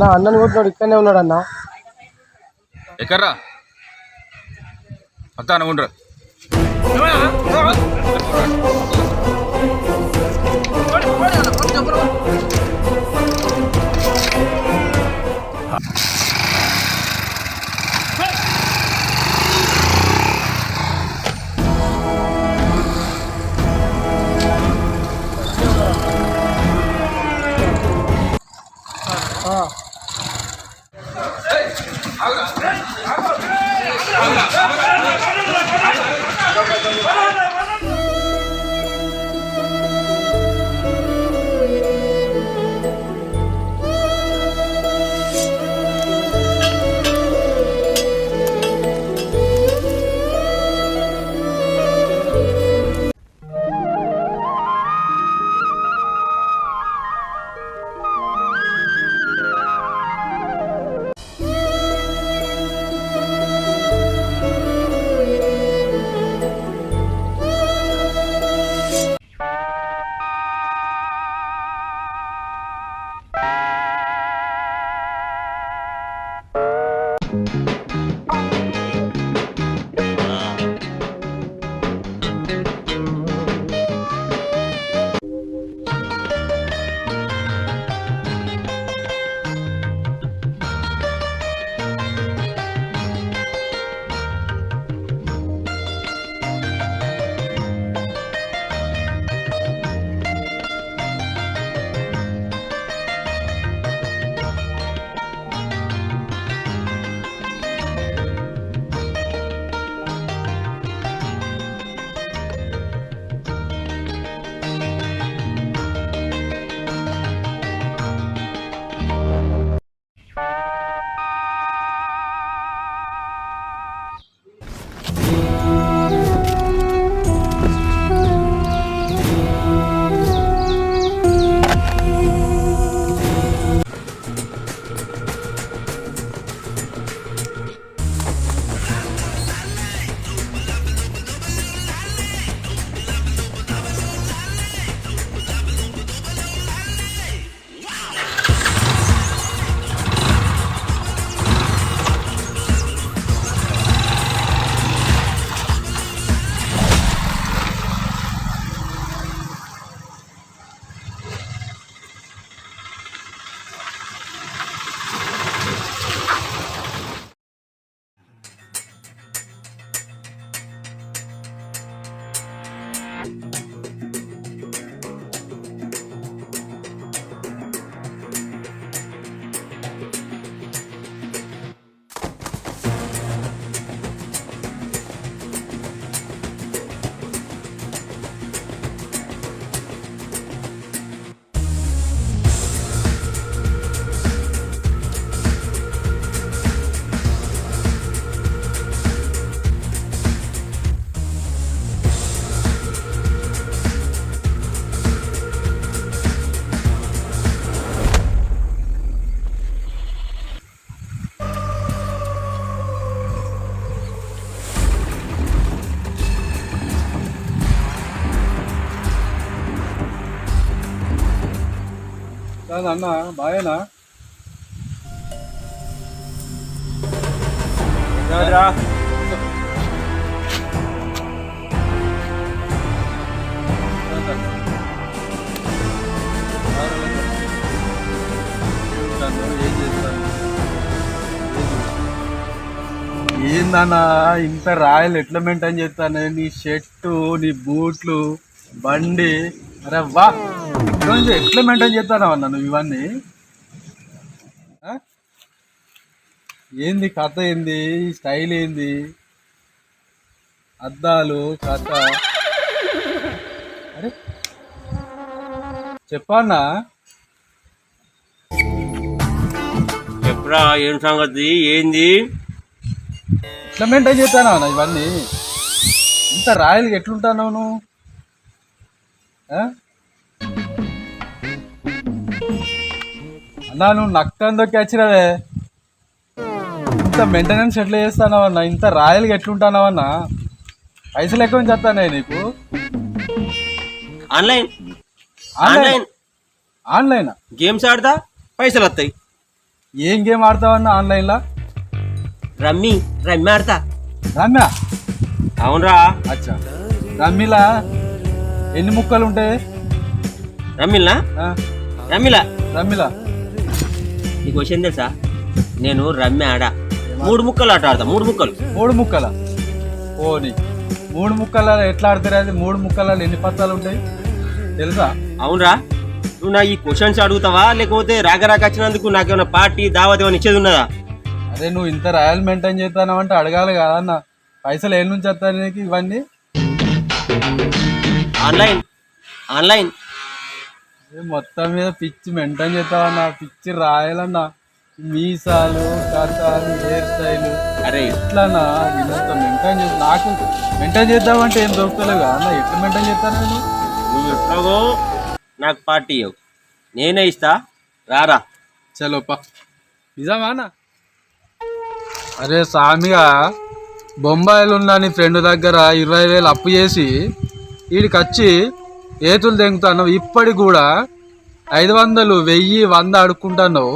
నా అన్నని కొట్టినాడు ఇక్కడనే ఉన్నాడు అన్న. ఎక్కడ్రా అత్తాను ఉండరు. అన్న బాయేనా? ఏందన్నా ఇంత రాయలు ఎట్లా మెయింటైన్ చేస్తాను? నీ షర్టు, నీ బూట్లు, బండి, అరే వా ఎట్లా మెయింటైన్ చేస్తాను అన్న నువ్వు ఇవన్నీ? ఏంది కథ, ఏంది స్టైల్, ఏంది అద్దాలు కథ? అరే చెప్పన్నా, చెప్పరా ఏం సంగతి, ఏంది ఎట్లా మెయింటైన్ చేస్తానా అన్న ఇవన్నీ? ఇంత రాయల్గా ఎట్లుంటాను నువ్వు? అన్నా నువ్వు నక్కందొక్కి వచ్చినవే, ఇంత మెయింటెనెన్స్ ఎట్లా చేస్తానవన్నా? ఇంత రాయల్గా ఎట్లుంటానవన్నా? పైసలు ఎక్కువ చెప్తానే నీకు? ఆన్లైన్ ఆన్లైన్ గేమ్స్ ఆడతా పైసలు వస్తాయి. ఏం గేమ్ ఆడతావన్నా ఆన్లైన్లో? రమ్మి రమ్మి ఆడతా. రమ్య? అవునరా. అచ్చా, రమ్మిలా ఎన్ని ముక్కలు ఉంటాయి? రమ్మిలా ఆ, రమ్మిలా రమ్మిలా నీకు విషయం తెలుసా? నేను రమ్మి ఆడా 3 ముక్కలు ఆట ఆడతా. 3 ముక్కలు. 3 ముక్కల? ఓని 3 ముక్కల ఎట్లా ఆడతారు? అది 3 ముక్కలలో ఎన్ని పత్తాలు ఉంటాయి తెలుసా? అవునరా. నువ్వు నా ఈ క్వశ్చన్స్ అడుగుతావా లేకపోతే రాక వచ్చినందుకు నాకేమైనా పార్టీ దావత్ ఏమైనా ఇచ్చేది ఉన్నదా? అరే నువ్వు ఇంత రాయల్ మెయింటైన్ చేస్తానంటే అడగాలి కదా అన్న. పైసలు ఏళ్ళ నుంచి వస్తాయి నీకు ఇవన్నీ? Online online. మొత్తం మీద పిచ్చి మెయింటైన్ చేస్తావన్నా, పిచ్చి రాయాలన్నా. మీసాలు, కథాలు, హెయిర్ స్టైల్. అరే ఎట్లన్నా ఇంత మెయింటైన్ చేసి నాకు మెయింటైన్ చేద్దామంటే ఏం దొరుకుతలేవు కదా అన్న. ఎట్లా మెయింటైన్ చేస్తాను నేను? నువ్వు ఎట్లాగో నాకు పార్టీ ఇవ్వు, నేనే ఇస్తా. రారా. చలోపా. నిజమా అన్న? అరే సామిగా, బొంబాయిలో ఉన్న నీ ఫ్రెండ్ దగ్గర 20,000 అప్పు చేసి వీడికి వచ్చి ఏతులు తెంగుతాను. ఇప్పటికి కూడా 500, 1000, 100 అడుక్కుంటున్నావు.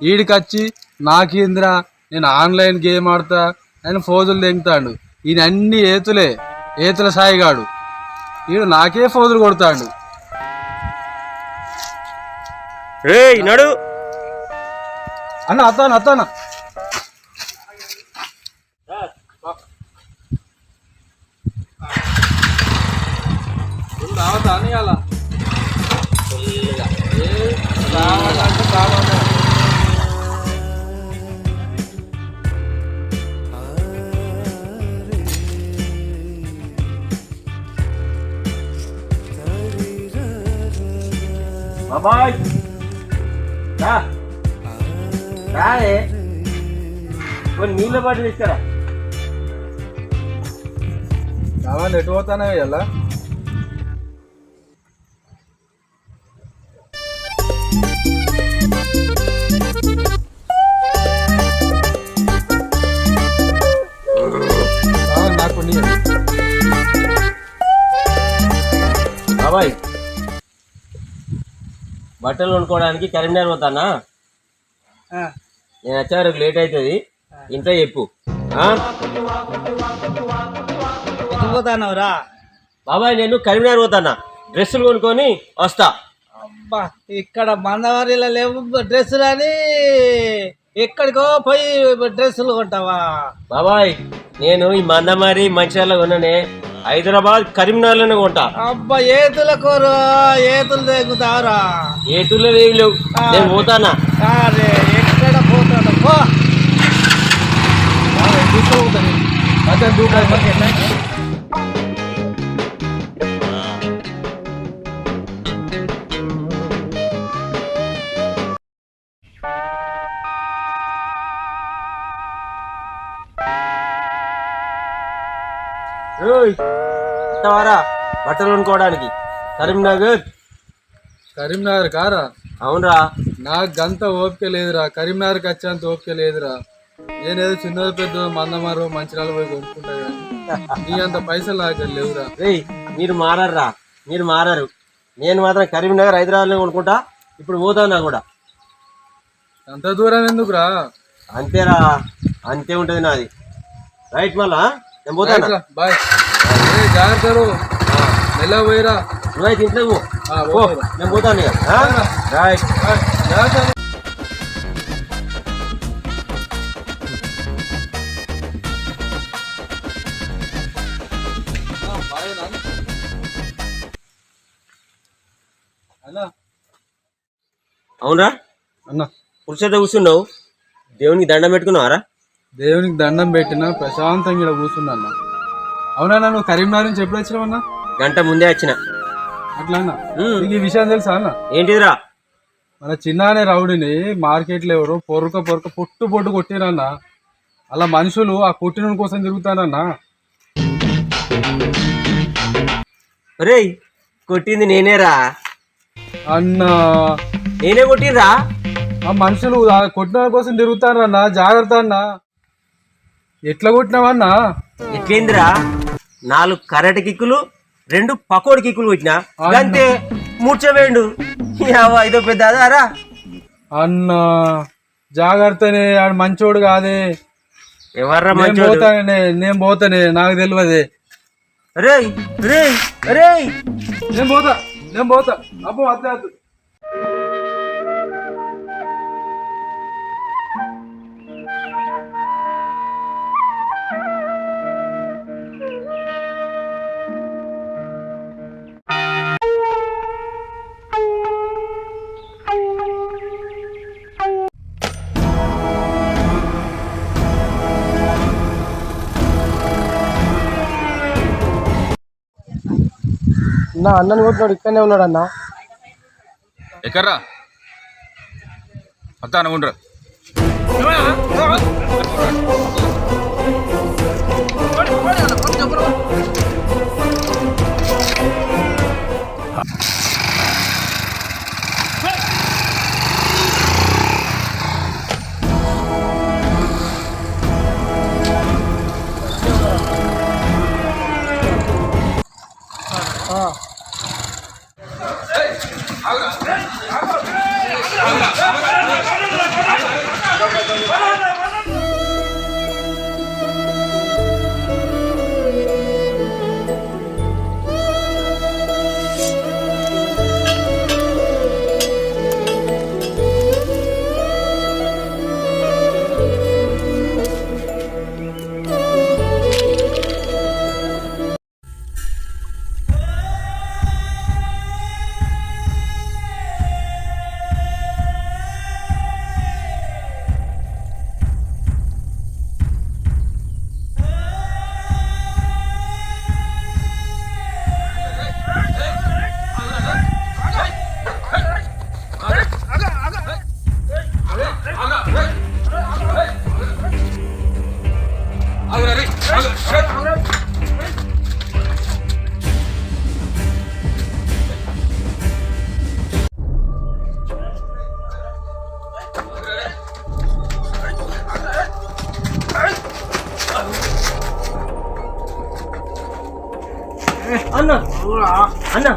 వీడికి వచ్చి నాకేంద్రా నేను ఆన్లైన్ గేమ్ ఆడతా అని ఫోజులు తెంగుతాడు. ఈయన అన్ని ఏతుల సాయిగాడు. వీడు నాకే ఫోజులు కొడతాడు. నడు అన్న అత్తాన రావద్దా అని అలా రావాలంటే రావాలి. బాబాయ్ రాయే కొన్ని నీళ్ళ బాటిల్ తీసుకురా. రావాలి ఎటు పోతానే ఎలా? నాకు బాబాయ్ బట్టలు కొనుక్కోవడానికి కరీంనగర్ పోతానా? నేను వచ్చే వరకు లేట్ అవుతుంది, ఇంట్లో చెప్పు. పోతానవరా బాబాయ్ నేను కరీంనగర్ పోతానా, డ్రెస్సులు కొనుక్కొని వస్తా. అబ్బా ఇక్కడ మందవారిలో లేవు డ్రెస్సులు అని ఎక్కడికో పోయి డ్రెస్సులు కొంటావా? బాబాయ్ నేను ఈ మందమారి మంచిర్యాలలో కొననే, హైదరాబాద్ కరీంనగర్లోనే కొంటా. అబ్బా ఏతుల కూర ఏతులు తెగుతావరా? ఏతుల్లో ఏమి లేవు, నేను పోతానా. అరే ఎక్కడ పోతాను పో. వారా బట్టలు కొనుక్కోవడానికి కరీంనగర్. కరీంనగర్ కారా? అవునరా. నాకు గంత ఓపిక లేదురా, కరీంనగర్కి వచ్చేంత ఓపిక లేదురా. నేనేదో చిన్నది పెద్ద మందమారు మంచిర్యాల పోయి కొనుక్కుంటా కానీ నీ అంత పైసలు నాకు లేవురా. మీరు మారరా, మీరు మారరు. నేను మాత్రం కరీంనగర్ హైదరాబాద్లో కొనుక్కుంటా. ఇప్పుడు పోతానా కూడా. అంత దూరం ఎందుకురా? అంతేరా, అంతే ఉంటుంది నాది. రైట్ మళ్ళా నేను పోతాను. బాయ్. జాగ్రత్త, మెల్ల పోయిరా. నువ్వైతే ఇంట్లో పో, నేను పోతాను. రైట్. జాగ్రత్త. అవునరా అన్న, పురుషత కూర్చున్నావు, దేవునికి దండం పెట్టుకున్నావారా? దేవునికి దండం పెట్టినా ప్రశాంతంగా ఇక్కడ కూర్చున్నా అన్న. అవునా, నువ్వు కరీంనగర్ నుంచి ఎప్పుడు వచ్చినావన్నా? గంట ముందే వచ్చిన. అట్లా అన్న, నీకు ఈ విషయం తెలుసా అన్న? ఏంటిదిరా? మన చిన్నానే రౌడీని మార్కెట్లో ఎవరు పొట్టు పొట్టు కొట్టిరన్న. అలా మనుషులు ఆ కొట్టిన కోసం తిరుగుతానన్నా. ఒరేయ్ కొట్టింది నేనేరా అన్నా. నేనే కొట్టిండ్రా. ఆ మనుషులు ఆ కొట్టిన కోసం తిరుగుతారన్నా, జాగ్రత్త అన్నా. ఎట్లా కొట్టినావన్నా? ఎట్లేందిరా? 4 కరెంట్ కిక్కులు, 2 పకోడి కిక్కులు కొట్టినా, అంతే మూర్చవేండు. ఇదో పెద్ద అదారా అన్నా. జాగ్రత్తనే, ఆడు మంచోడు కాదే. ఎవర్రా నేను పోతానే, నాకు తెలియదే. అరే రే అరే నేను పోతా అబ్బో అట్లే వద్దు. నా అన్నని కొట్టినాడు ఇక్కడనే ఉన్నాడు అన్న. ఎక్కర్రా అత్తా ఉండరా. అన్న అన్న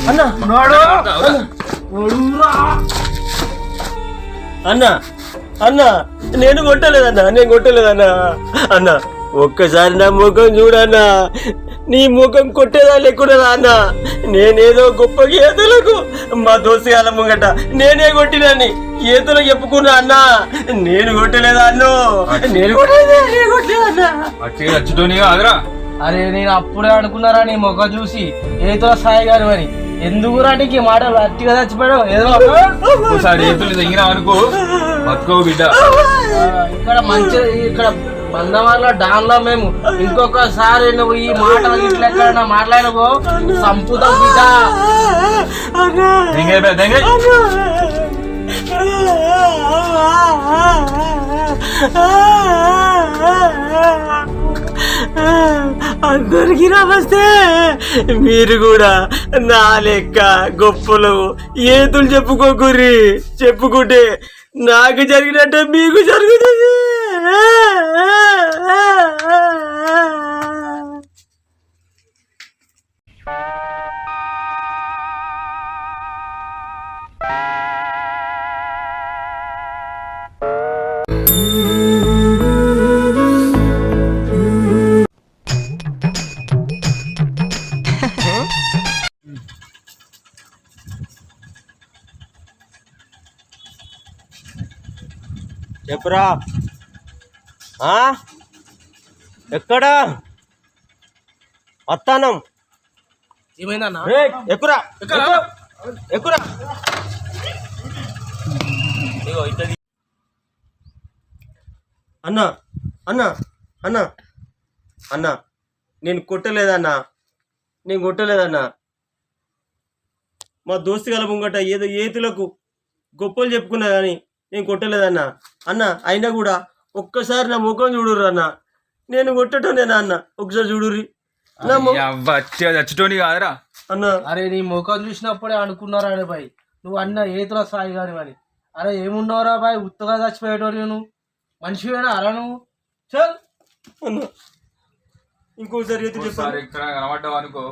అన్న అన్న అన్న నేను కొట్టలేదన్నా అన్న ఒక్కసారి నా ముఖం చూడన్నా. నీ ముఖం కొట్టేదా లేకున్నదా అన్న? నేనేదో గొప్ప గీతలకు మా దోస్తుగాల ముంగట నేనే కొట్టినని ఏతులో చెప్పుకున్నా అన్న. నేను కొట్టలేదా అన్న? నేను కొట్టలేదన్నా. అరే నేను అప్పుడే అనుకున్నారా నీ ముఖం చూసి ఏతో సాయి గారు అని. ఎందుకు రానికి మాటలు అట్టిగా చచ్చిపోయాడు ఏదో ఏతులు తగిన అనుకో బతుకో బిడ్డ. ఇక్కడ మంచి ఇక్కడ బందవాళ్ళ డాన్లో మేము ఇంకొకసారి నువ్వు ఈ మాటలు ఇట్లా ఎక్కడన్నా మాట్లాడబో సంపుతావు బిడ్డ. అందరికీ నమస్తే. మీరు కూడా నా లెక్క గొప్పలు ఏతులు చెప్పుకోకుర్రి. చెప్పుకుంటే నాకు జరిగినట్టే మీకు జరుగుతుంది. చెప్పురా. ఎక్కడా వస్తానం? ఏమైందన్నా? ఎక్కురా ఎక్కురా. అన్న అన్న అన్న అన్న నేను కొట్టలేదన్నా. మా దోస్తు గల ముంగట ఏదో ఏతులకు గొప్పలు చెప్పుకున్నా కానీ నేను కొట్టలేదన్నా. అన్న అయినా కూడా ఒక్కసారి నా ముఖం చూడుర్రు అన్న. నేను కొట్టటోనేనా అన్న? ఒకసారి చూడుర్రి. చచ్చిటోని కాదురా అన్న. అరే నీ ముఖం చూసినప్పుడే అనుకున్నారా అరే బాయ్ నువ్వు అన్న ఏతుల సాయి గాని అని. అరే ఏమున్నావురా బాయ్ ఉత్తగా చచ్చిపోయేటోని నువ్వు మనిషివేనా అరా నువ్వు? చల్ అన్న ఇంకోసారి ఏది చెప్పారు కనబడ్డావు అనుకో.